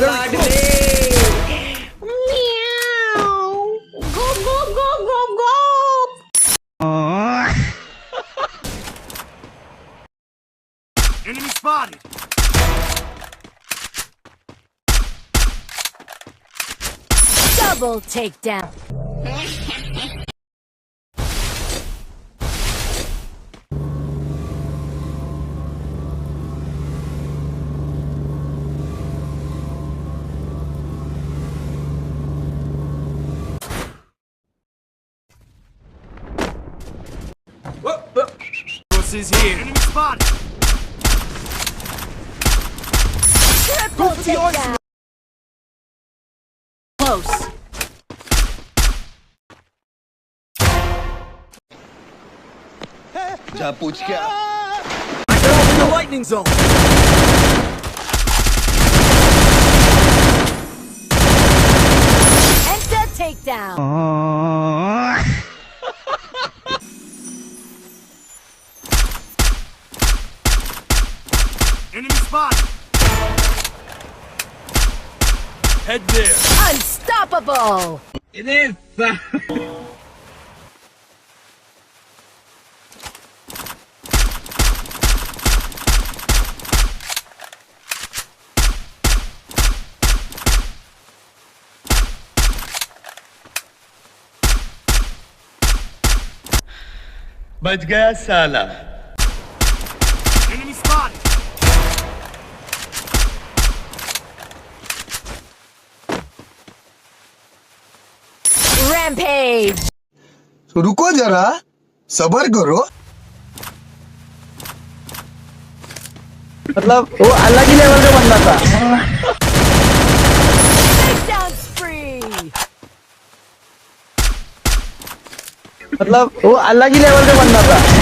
लाड ले। Go go go go go. Enemy spotted. Double takedown. Boss is here. Enemy spotted. Triple takedown. Close. जा पूछ क्या In the lightning zone. Enter takedown. Enemy spotted. Head there. Unstoppable. बच गया साला Enemy spotted. Rampage. रुको जरा सबर करो मतलब वो अलग ही लेवल का बंदा था। Takedown spree. मतलब वो अलग ही लेवल का बंदा था।